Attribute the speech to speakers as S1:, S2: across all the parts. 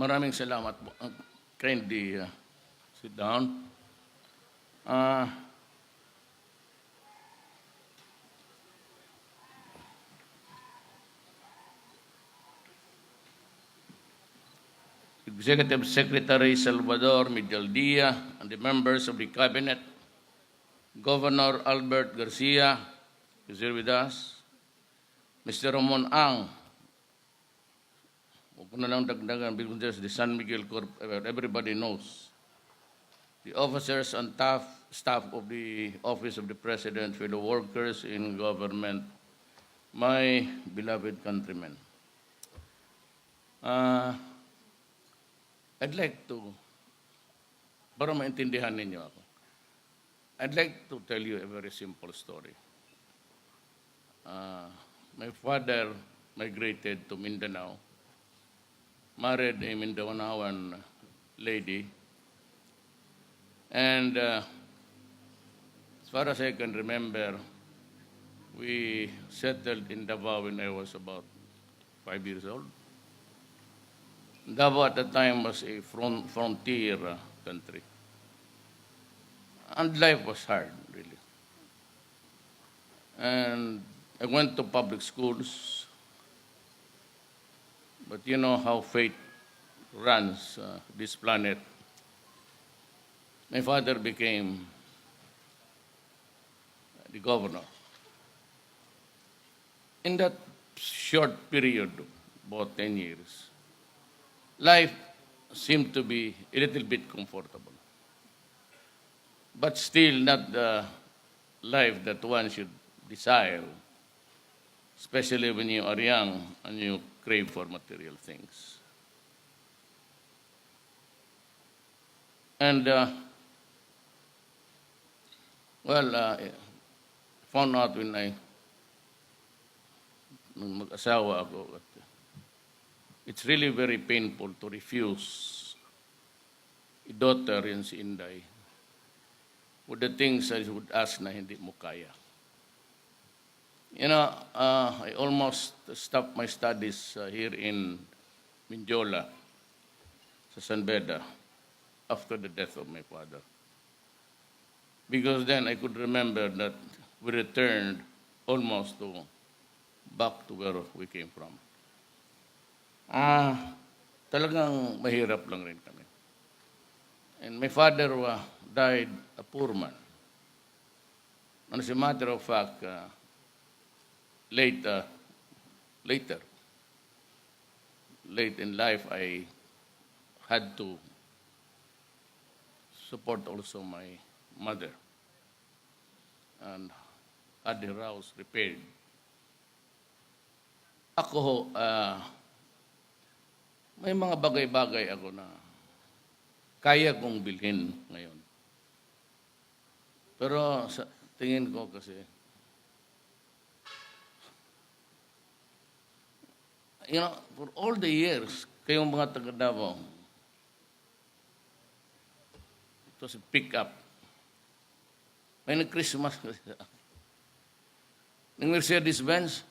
S1: Maraming salamat po. Kindly sit down. Uh, Executive Secretary Salvador Medialdia and the members of the Cabinet, Governor Albert Garcia is here with us, Mr. Ramon Ang, huwag ko na lang dagdagan because the San Miguel Corp, everybody knows, the officers and staff of the Office of the President, fellow workers in government, my beloved countrymen. I'd like to, para maintindihan ninyo ako, I'd like to tell you a very simple story. My father migrated to Mindanao, married a Mindanaoan lady, and as far as I can remember, we settled in Davao when I was about 5 years old. Davao at the time was a frontier country. And life was hard, really. And I went to public schools, but you know how fate runs this planet. My father became the governor. In that short period, about 10 years, life seemed to be a little bit comfortable, but still not the life that one should desire, especially when you are young and you crave for material things. And, found out when nung mag-asawa ako, it's really very painful to refuse a daughter in si Inday with the things I would ask na hindi mo kaya. You know, I almost stopped my studies here in Mindiola, sa San Beda, after the death of my father. Because then I could remember that we returned almost back to where we came from. Talagang mahirap lang rin kami. And my father died a poor man. And as a matter of fact, late in life, I had to support also my mother and had her house repaired. Ako, may mga bagay-bagay ako na kaya kong bilhin ngayon. Pero sa tingin ko kasi, you know, for all the years, kayong mga taga-Davao, it was a pick-up. May nag-Christmas kasi sa akin. Nang Mercedes-Benz,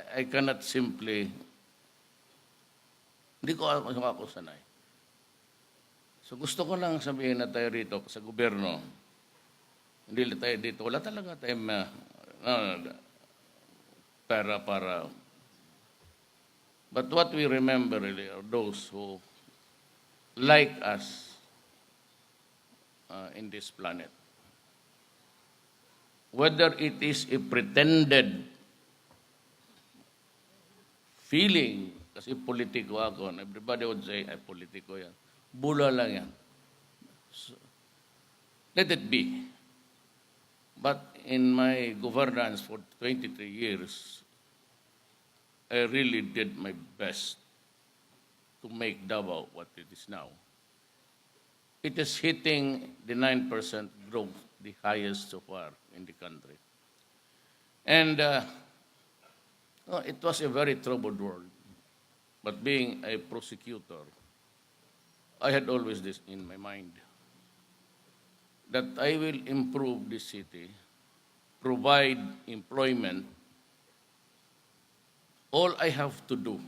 S1: I cannot simply, hindi ko ako sanay. So gusto ko lang sabihin na tayo rito sa gobyerno, hindi tayo dito, wala talaga tayong pera para. But what we remember really are those who like us in this planet. Whether it is a pretended feeling, kasi politiko ako, and everybody would say, ay, politiko yan. Bula lang yan. So, let it be. But in my governance for 23 years, I really did my best to make Davao what it is now. It is hitting the 9% growth, the highest so far in the country. And it was a very troubled world. But being a prosecutor, I had always this in my mind, that I will improve this city, provide employment. All I have to do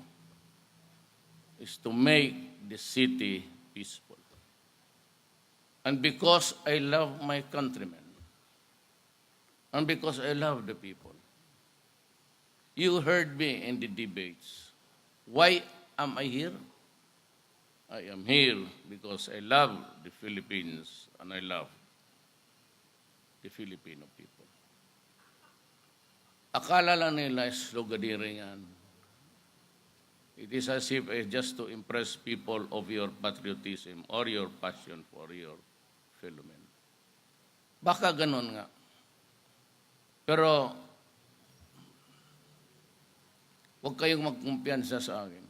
S1: is to make the city peaceful. And because I love my countrymen, and because I love the people, you heard me in the debates. Why am I here? I am here because I love the Philippines and I love the Filipino people. Akala lang nila sloganire yan. It is as if just to impress people of your patriotism or your passion for your fellow men. Baka ganun nga. Pero huwag kayong magkumpiyansa sa akin.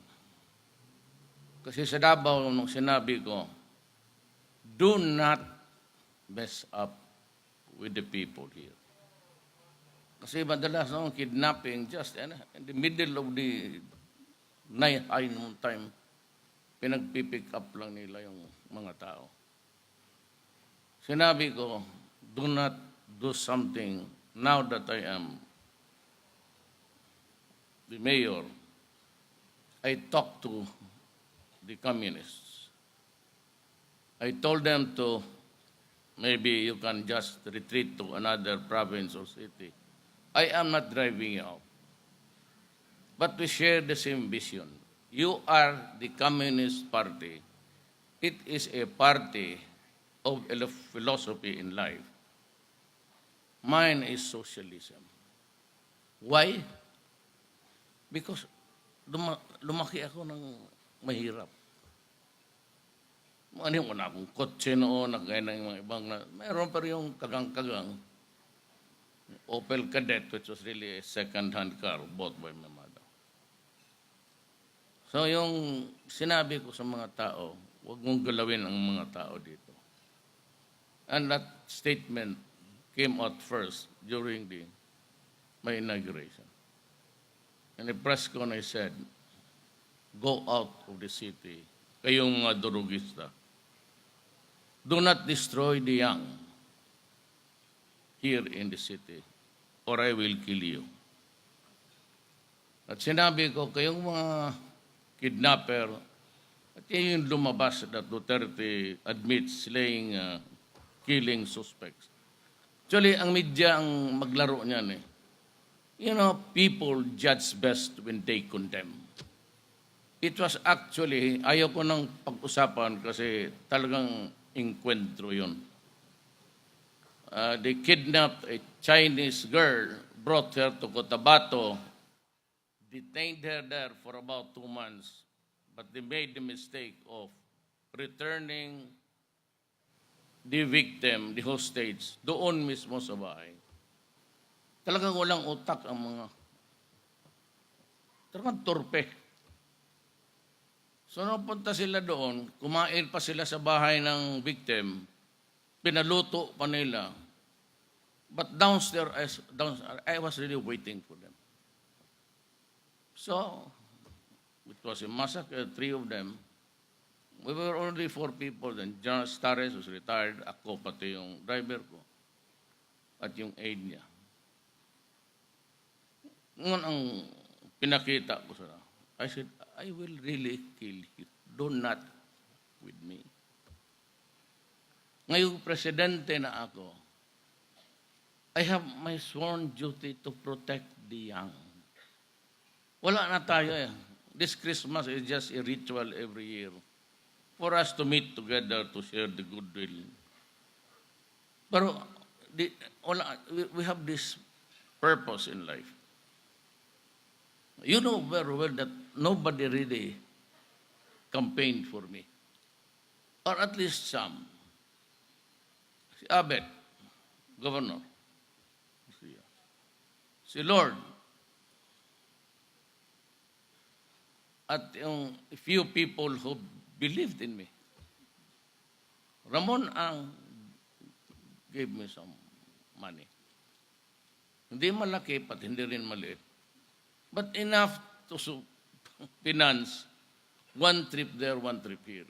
S1: Kasi sa Davao, nung sinabi ko, do not mess up with the people here. Kasi madalas nung kidnapping, just in the middle of the night, noon time, pinagpipick up lang nila yung mga tao. Sinabi ko, do not do something now that I am the mayor. I talked to the communists. I told them to, maybe you can just retreat to another province or city. I am not driving you out. But we share the same vision. You are the Communist Party. It is a party of a philosophy in life. Mine is socialism. Why? Because lumaki ako ng mahirap. Ano yung wala akong kotse noon, nagaya ng mga ibang, mayroon pa rin yung kagang-kagang Opel Kadett, which was really a second-hand car bought by my mother. So yung sinabi ko sa mga tao, huwag mong galawin ang mga tao dito. And that statement came out first during my inauguration. In the press con, I said, go out of the city, kayong mga durugista. Do not destroy the young here in the city, or I will kill you. At sinabi ko, kayong mga kidnapper, at yun yung lumabas that Duterte admits slaying, killing suspects. Actually, ang media ang maglaro niyan eh. You know, people judge best when they condemn. It was actually, ayaw ko nang pag-usapan kasi talagang inkwentro yun. They kidnapped a Chinese girl, brought her to Cotabato, detained her there for about 2 months, but they made the mistake of returning the victim, the hostage, doon mismo sa bahay. Talagang walang utak ang mga, talagang torpe. So napunta sila doon, kumain pa sila sa bahay ng victim, pinaluto pa nila. But downstairs, I was really waiting for them. So, it was a massacre, 3 of them. We were only 4 people. Then John Stares was retired. Ako, pati yung driver ko. At yung aide niya. Ngayon ang pinakita ko sa I said, I will really kill you. Do not with me. Ngayong presidente na ako, I have my sworn duty to protect the young. Wala na tayo eh. This Christmas is just a ritual every year for us to meet together to share the goodwill. Pero we have this purpose in life. You know very well that nobody really campaigned for me. Or at least some. Si Abet, governor. Si Lord. At yung few people who believed in me. Ramon Ang gave me some money. Hindi malaki, pat hindi rin maliit. But enough to finance 1 trip there, 1 trip here.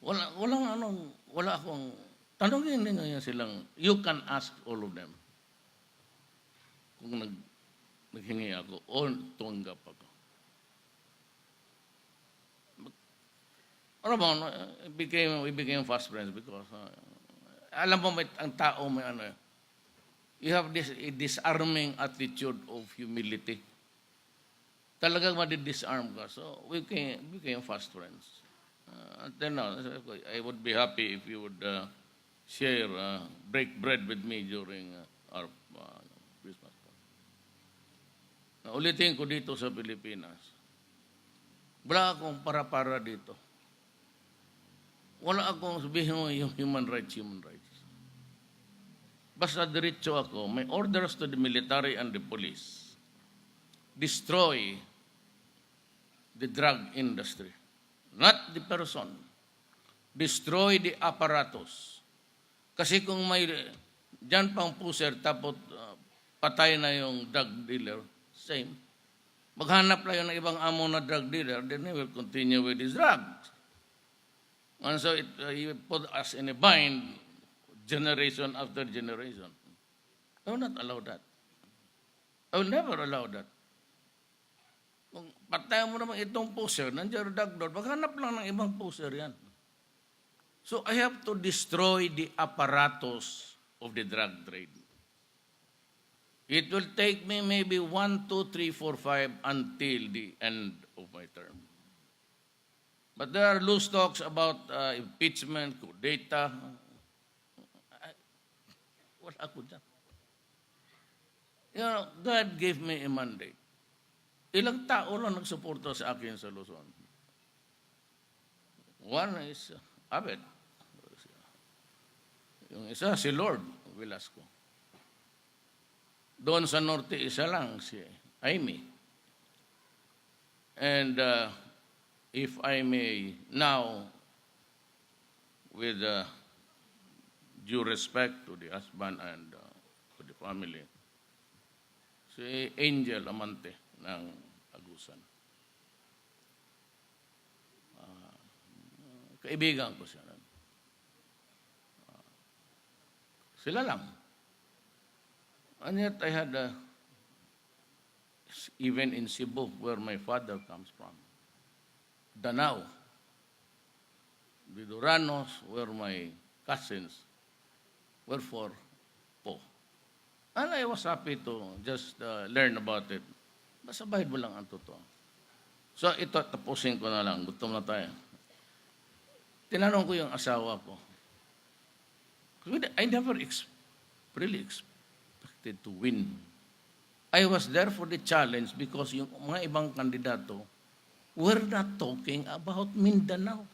S1: Wala akong, tanongin ninyo silang, you can ask all of them. Kung naghingi ako, o tumanggap ako. Ramon, we became fast friends because alam mo may ang tao may ano, you have this a disarming attitude of humility. Talagang madi-disarm ka. So we became fast friends. Until now, I would be happy if you would share, break bread with me during our Christmas. Ulitin ko dito sa Pilipinas, wala akong para-para dito. Wala akong sabihin mo yung human rights. Basta diretso ako, may orders to the military and the police. Destroy the drug industry. Not the person. Destroy the apparatus. Kasi kung may dyan pang puser tapos patay na yung drug dealer, same. Maghanap lang yun ng ibang amo na drug dealer, then he will continue with his drugs. And so it put us in a bind, generation after generation. I will not allow that. I will never allow that. Kung patayan mo naman itong poser, nandiyan drug lord, maghanap lang ng ibang poser yan. So I have to destroy the apparatus of the drug trade. It will take me maybe 1, 2, 3, 4, 5 until the end of my term. But there are loose talks about impeachment, coup d'etat. Wala ako dyan. You know, God gave me a mandate. Ilang tao lang nagsuporta sa akin sa Luzon. One is Abed. Yung isa, si Lord Velasco. Doon sa norte, isa lang, si Amy. And if I may now, with due respect to the husband and to the family, si Angel Amante ng Agusan. Kaibigan ko siya. Sila lang. And yet I had even in Cebu, where my father comes from, Danao, the Duranos were my cousins, were for Po. And I was happy to just learn about it. Basta Bible lang ang totoo. So ito, tapusin ko na lang. Gutom na tayo. Tinanong ko yung asawa ko. I never really expected to win. I was there for the challenge because yung mga ibang kandidato were not talking about Mindanao.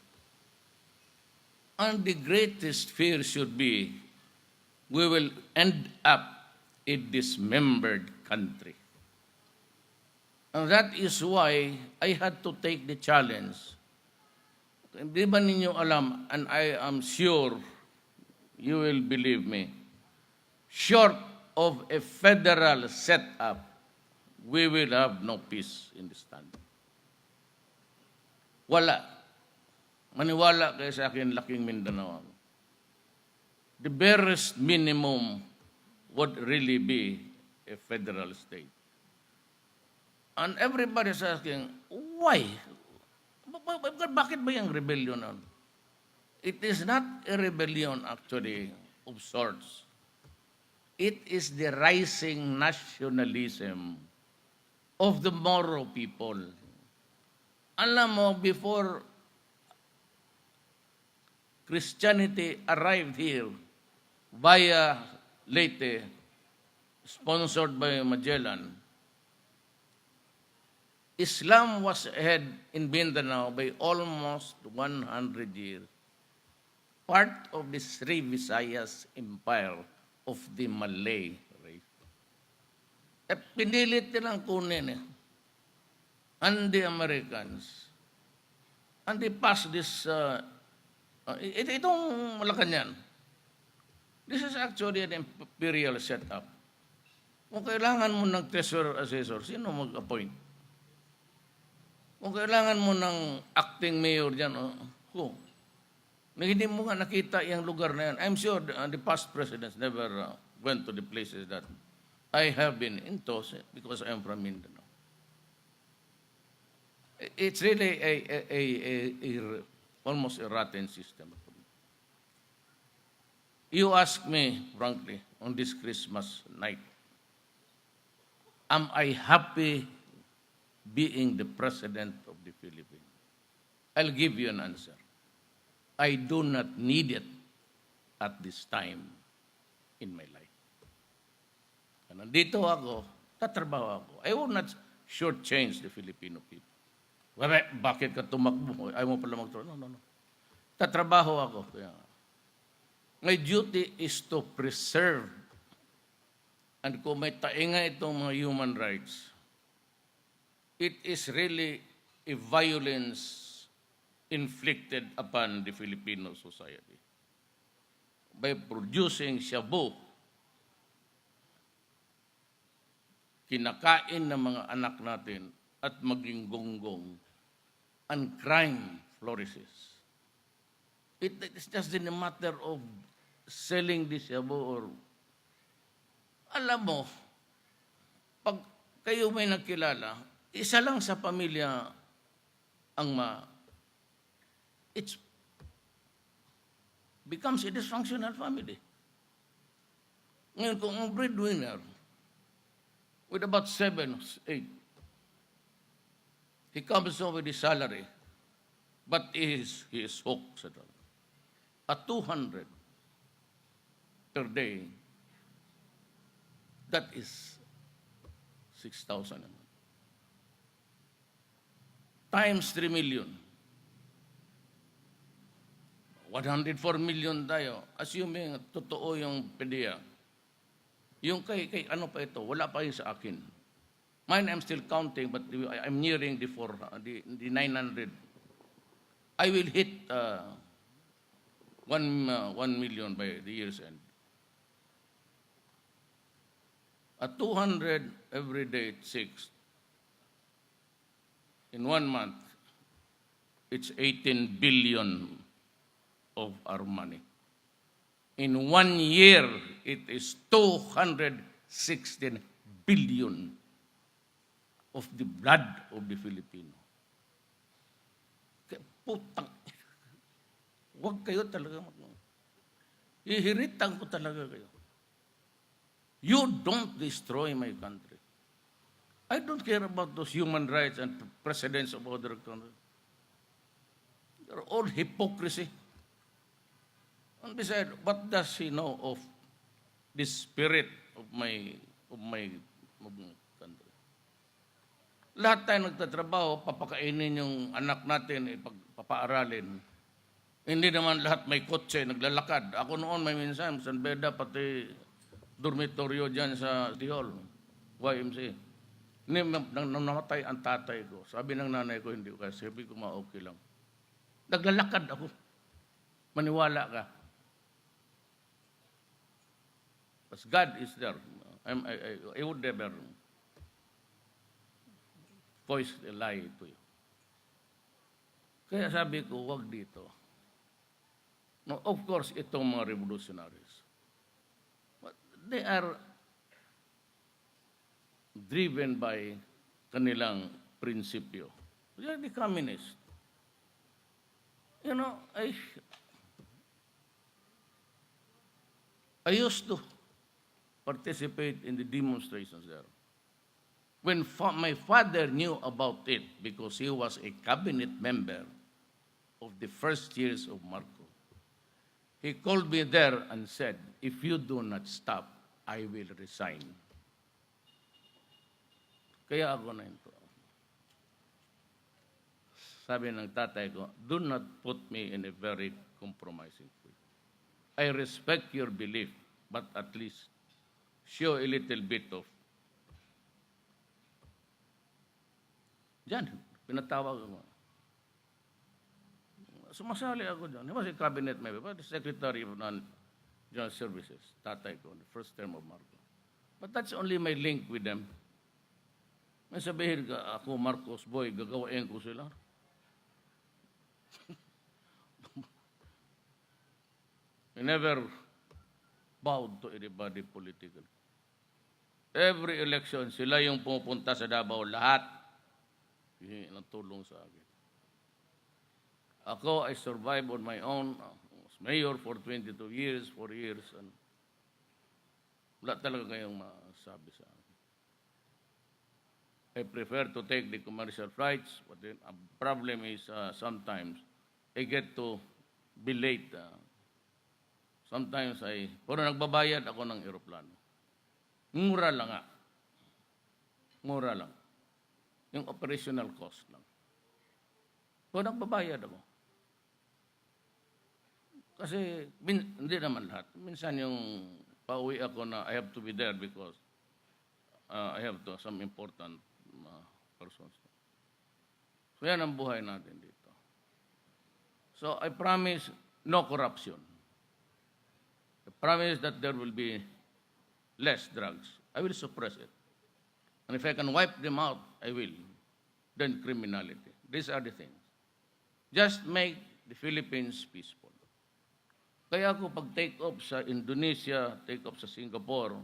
S1: And the greatest fear should be we will end up a dismembered country. And that is why I had to take the challenge. Di ba ninyo alam, and I am sure you will believe me, short of a federal setup, we will have no peace in this country. Wala. Maniwala kayo sa akin, laking Mindanao. The barest minimum would really be a federal state. And everybody is asking, why? Bakit ba yung rebellion? It is not a rebellion actually of sorts. It is the rising nationalism of the Moro people. Alam mo, before Christianity arrived here via Leyte, sponsored by Magellan, Islam was ahead in Mindanao by almost 100 years. Part of the Sri Visayas Empire of the Malay race. Pinilit nilang kunin and the Americans. And they passed this, itong Malacanang. This is actually an imperial setup. Kung kailangan mo ng treasurer assessor, sino mag-appoint? Kung kailangan mo ng acting mayor dyan, who? Hindi mo nga nakita yung lugar na yan. I'm sure the past presidents never went to the places that I have been into because I'm from Mindanao. It's really almost a rotten system. You ask me, frankly, on this Christmas night, am I happy being the President of the Philippines? I'll give you an answer. I do not need it at this time in my life. Nandito ako, tatrabaho ako. I will not shortchange the Filipino people. Bakit ka tumakbo? Ayaw mo pala magtrabaho? No. Tatrabaho ako. Kaya, my duty is to preserve. And kung may tainga itong mga human rights, it is really a violence inflicted upon the Filipino society. By producing shabu, kinakain ng mga anak natin at maging gonggong, and crime flourishes. It is just in a matter of selling this shabu or alam mo, pag kayo may nakilala, isa lang sa pamilya ang it becomes a dysfunctional family. Ngayon, kung ang breadwinner with about 7, 8, he comes home with his salary, but he is hooked sa dollar. At 200 per day, that is 6,000 a month. Times 3 million. 104 million tayo. Assuming totoo yung PDEA. Yung kay ano pa ito, wala pa yun sa akin. Mine, I'm still counting, but I'm nearing the 900. I will hit 1 million by the year's end. At 200 every day, it's 6. In 1 month, it's 18 billion of our money. In 1 year, it is 216 billion of the blood of the Filipino. Kaya putang, huwag kayo talaga ihiritan ko talaga kayo. You don't destroy my country. I don't care about those human rights and presidents of other countries. They're all hypocrisy. And besides, what does he know of the spirit of my country? Lahat tayo nagtatrabaho, papakainin yung anak natin, papaaralin. Hindi naman lahat may kotse, naglalakad. Ako noon may minsan, San Beda, pati dormitoryo dyan sa Tihol, YMCA. Nang namatay ang tatay ko, sabi ng nanay ko, hindi ko kasi, sabi ko okay lang. Naglalakad ako. Maniwala ka. But God is there. I would never voice a lie to you. Kaya sabi ko, wag dito. No, of course, itong mga revolutionaries. But they are driven by kanilang prinsipyo. They are the communists. You know, I used to participate in the demonstrations there. When my father knew about it, because he was a cabinet member of the first years of Marco, he called me there and said, if you do not stop, I will resign. Kaya ako na ito. Sabi ng tatay ko, do not put me in a very compromising way. I respect your belief, but at least show a little bit of. Diyan, pinatawag ako. Sumasali ako dyan. He was a cabinet member, but the Secretary of Non-General Services, tatay ko, the first term of Marco. But that's only my link with them. May sabihin ka, ako, Marcos boy, gagawain ko sila. I never bowed to anybody politically. Every election, sila yung pumupunta sa Davao, lahat. Hihingi ng tulong sa akin. Ako, I survived on my own. Was mayor for 22 years, 4 years. And wala talaga kayong masabi sa akin. I prefer to take the commercial flights, but the problem is sometimes I get to be late. Sometimes pero nagbabayad ako ng eroplano. Mura lang nga. Mura lang. Yung operational cost lang. So nagbabayad ako. Kasi hindi naman lahat. Minsan yung pauwi ako na I have to be there because I have some important persons. So yan ang buhay natin dito. So I promise no corruption. I promise that there will be less drugs. I will suppress it. And if I can wipe them out, I will. Then criminality. These are the things. Just make the Philippines peaceful. Kaya ako pag take off sa Indonesia, take off sa Singapore,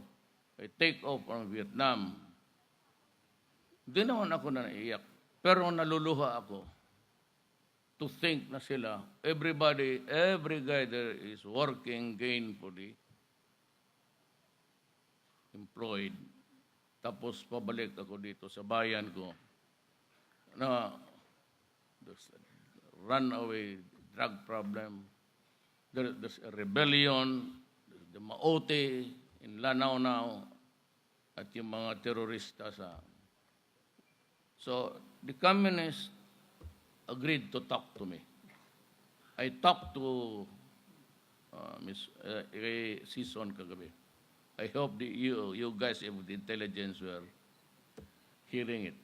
S1: I take off from Vietnam, hindi naman ako na naiyak. Pero naluluha ako to think na sila, every guy there is working gainfully, employed. Tapos pabalik ako dito sa bayan ko na there's a runaway drug problem, there's a rebellion, there's the Maote in Lanao now, at yung mga terorista sa... So, the communists agreed to talk to me. I talked to Ms. Sison kagabi. I hope you guys with the intelligence were hearing it.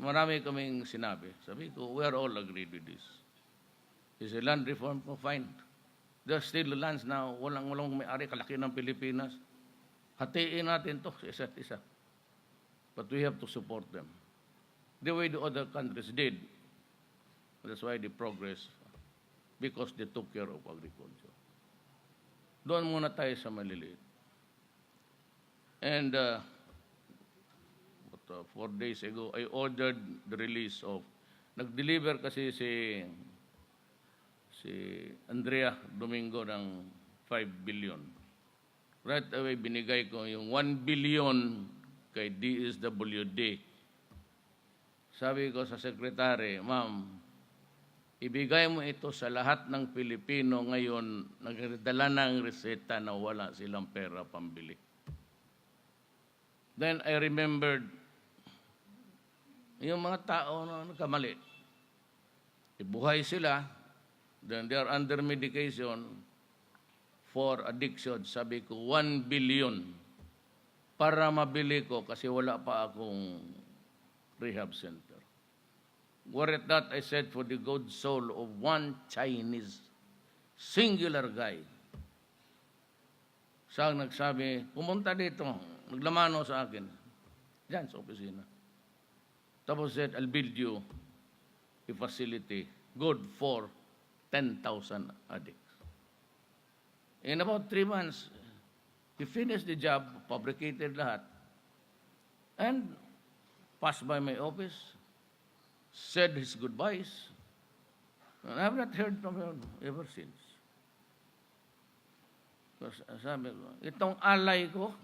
S1: Marami kaming sinabi. Sabi ko, we are all agreed with this. Is a land reform ko, fine. There's still lands now, walang may-ari, kalaki ng Pilipinas. Hatiin natin to sa isa't isa. But we have to support them. The way the other countries did. That's why they progress. Because they took care of agriculture. Doon muna tayo sa maliliit. And 4 days ago, I ordered the release of, nag-deliver kasi si Andrea Domingo ng 5 billion. Right away, binigay ko yung 1 billion kay DSWD. Sabi ko sa sekretary, ma'am, ibigay mo ito sa lahat ng Pilipino ngayon, nagdala ng reseta na wala silang pera pambili. Then I remembered, yung mga tao na nagkamali, ibuhay sila, then they are under medication for addiction. Sabi ko, 1 billion para mabili ko kasi wala pa akong rehab center. Were it that, I said, for the good soul of one Chinese, singular guy. Siyang nagsabi, pumunta dito, naglamano sa akin, dyan sa opisina. Tapos said, I'll build you a facility good for 10,000 addicts. In about 3 months, he finished the job, fabricated lahat, and passed by my office, said his goodbyes, and I have not heard from him ever since. Because sabi ko, itong alay ko,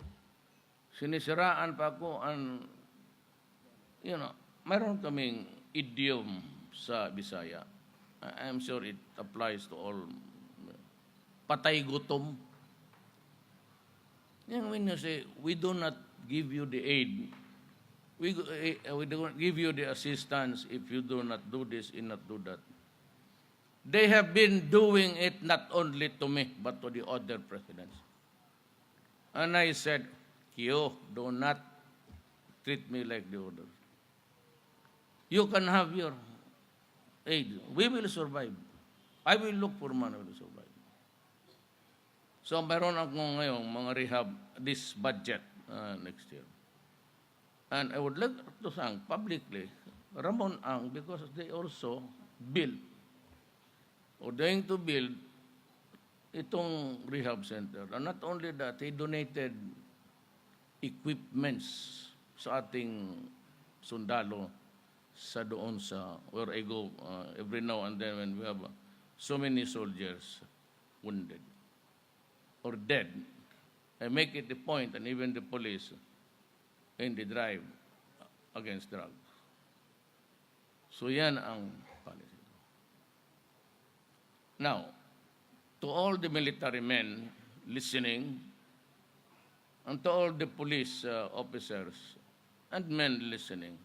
S1: sinisiraan pa ako, and, mayroon kaming idiom sa Bisaya. I'm sure it applies to all. Patay gutom. When you say, we do not give you the aid, we do not give you the assistance if you do not do this and not do that. They have been doing it not only to me, but to the other presidents. And I said, you do not treat me like the others. You can have your aid. We will survive. I will look for money to survive. So, mayroon ako ngayon mga rehab this budget next year. And I would like to thank publicly Ramon Ang because they also build or going to build itong rehab center. And not only that, they donated equipments sa ating sundalo sa doon sa where I go every now and then when we have so many soldiers wounded or dead. I make it the point, and even the police, in the drive against drugs. So yan ang policy. Now, to all the military men listening, and to all the police officers and men listening,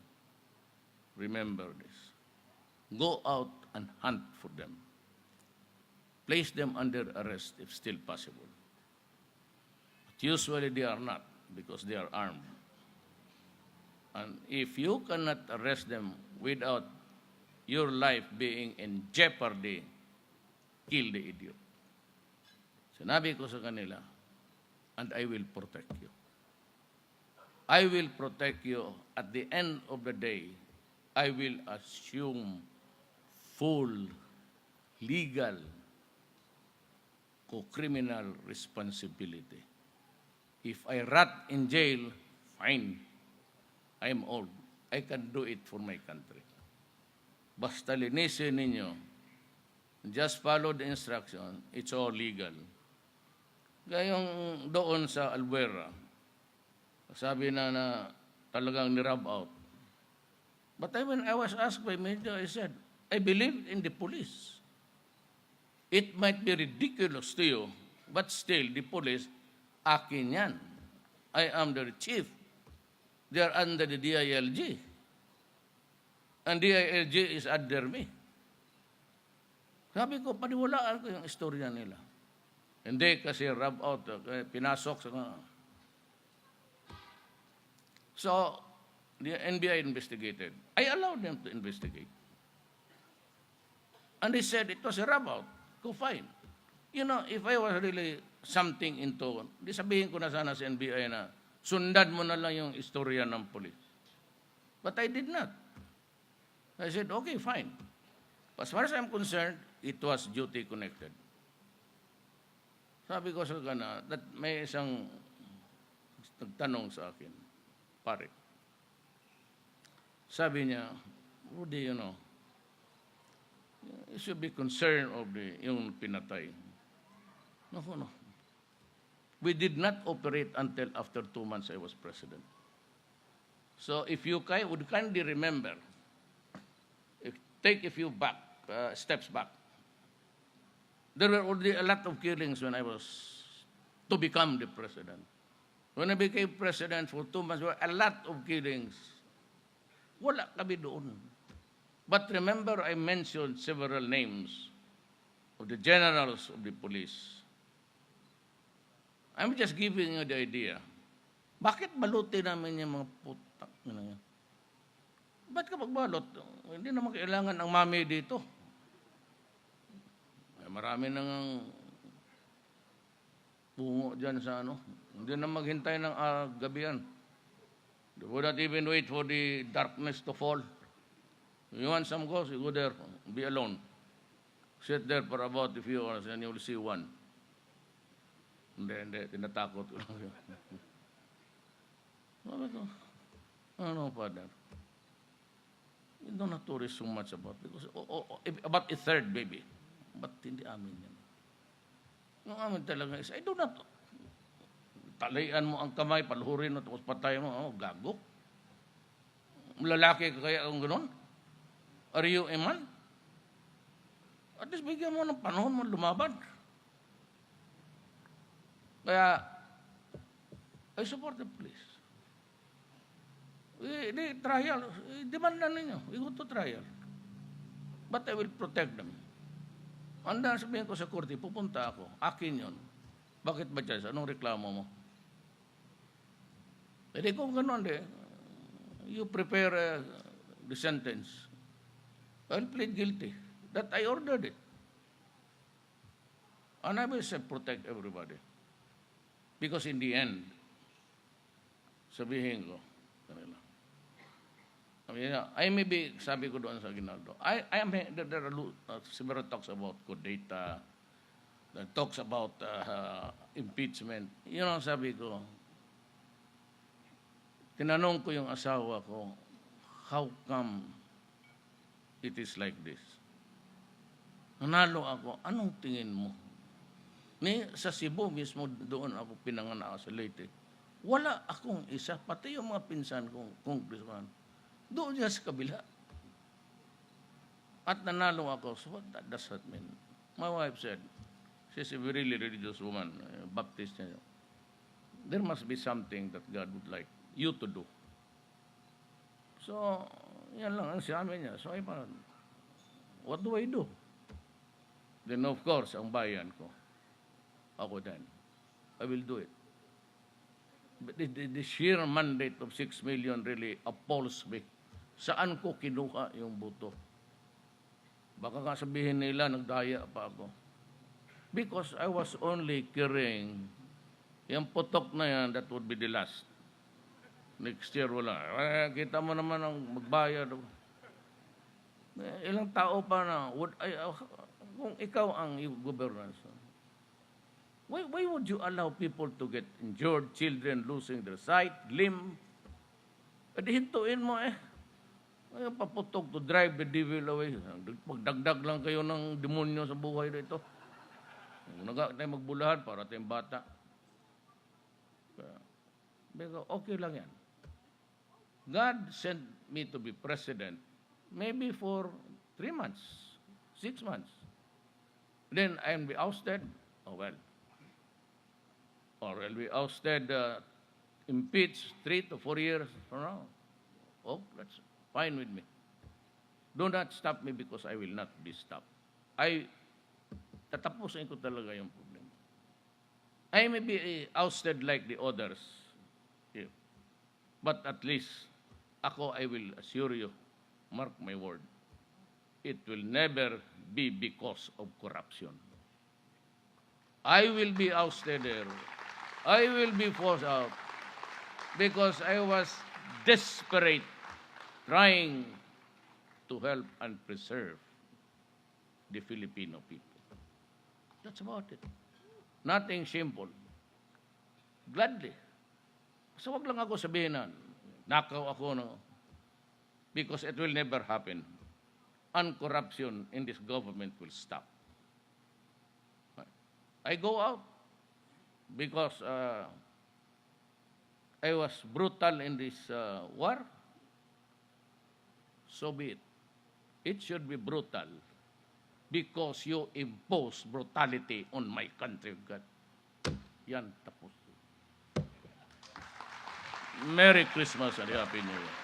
S1: remember this. Go out and hunt for them. Place them under arrest if still possible. But usually they are not because they are armed. And if you cannot arrest them without your life being in jeopardy, kill the idiot. Sinabi ko sa kanila, and I will protect you. I will protect you. At the end of the day, I will assume full legal criminal responsibility. If I rot in jail, fine. I am old. I can do it for my country. Basta linisin ninyo. Just follow the instruction. It's all legal. Gayong doon sa Albuera, sabi na talagang ni-rub out. But when I was asked by Major, I said, I believe in the police. It might be ridiculous to you, but still, the police, akin yan. I am their chief. They are under the DILG. And DILG is under me. Sabi ko, paniwalaan ko yung istorya nila. Hindi kasi rub out, pinasok sa... So, the NBI investigated. I allowed them to investigate. And they said it was a rub out. Go fine. You know, if I was really something into, di sabihin ko na sana sa NBI na sundan mo na lang yung istorya ng police. But I did not. I said, okay, fine. As far as I'm concerned, it was duty connected. Sabi ko sa kana, that may isang nagtanong sa akin, pare. Sabi niya, Rudy, you know, you should be concerned of yung pinatay. No. We did not operate until after 2 months I was president. So if you would kindly remember, take a few steps back. There were already a lot of killings when I was to become the president. When I became president for 2 months, there were a lot of killings. Wala kami doon. But remember, I mentioned several names of the generals of the police. I'm just giving you the idea. Bakit balutin namin yung mga putak na yan? Ba't ka magbalot? Hindi naman kailangan ang mami dito. Marami nang bungo dyan sa ano. Hindi na maghintay ng gabihan. They would not even wait for the darkness to fall. You want some ghosts, you go there, be alone. Sit there for about a few hours and you will see one. Hindi, tinatakot ko lang. Ano, Father? You don't have to worry so much about it. Because, about a third baby. Ba't hindi amin yan? Yung amin talaga is, I do not. Talayan mo ang kamay, palhurin mo, tapos patay mo, gago. Lalaki ka kaya kung gano'n? Are you a man? At least bigyan mo ng panahon mo lumaban. Kaya, I support the police. Trial, demand na ninyo. We go to trial. But I will protect them. Anda, sabihin ko sa korte, pupunta ako. Akin yun. Bakit ba dyan? Anong reklamo mo? Pwede kung gano'n, you prepare the sentence. I'll plead guilty. That I ordered it. And I will say protect everybody. Because in the end, sabihin ko, kanila. I may be, sabi ko doon sa Aguinaldo, there are several talks about Codata, talks about impeachment. Yun ang sabi ko, tinanong ko yung asawa ko, how come it is like this. Nanalo ako, anong tingin mo? Sa Cebu mismo, doon ako pinanganak sa Leyte. Wala akong isa, pati yung mga pinsan kong congressman. Doon niya sa kabila. At nanalo ako. So what does that mean? My wife said, she's a really religious woman, Baptist. There must be something that God would like you to do. So, yan lang ang sinabi niya. So, what do I do? Then, of course, ang bayan ko, ako din, I will do it. But the sheer mandate of 6 million really appalls me. Saan ko kinuha yung buto? Baka nga sabihin nila, nagdaya pa ako. Because I was only carrying yung putok na yan, that would be the last. Next year, wala. Kita mo naman ang magbayad. Ilang tao pa na, kung ikaw ang governance, why would you allow people to get injured, children losing their sight, limb? Hintuin mo Ay, paputok to drive the devil away. Magdagdag lang kayo ng demonyo sa buhay dito. Tayo magbulahan para tayong bata. Okay lang yan. God sent me to be president maybe for 3 months, 6 months. Then I'll be ousted. Oh well. Or I'll be ousted, impeached 3 to 4 years from now. Oh, that's fine with me. Do not stop me because I will not be stopped. Tatapusin ko talaga yung problema. I may be ousted like the others, but at least ako, I will assure you, mark my word, it will never be because of corruption. I will be ousted there. I will be forced out because I was desperate trying to help and preserve the Filipino people. That's about it. Nothing simple. Gladly. So wag lang ako sabihin na nakaw ako because it will never happen. And corruption in this government will stop. I go out because I was brutal in this war. So be it. It should be brutal because you impose brutality on my country. God. Yan, tapos. Merry Christmas and Happy New Year.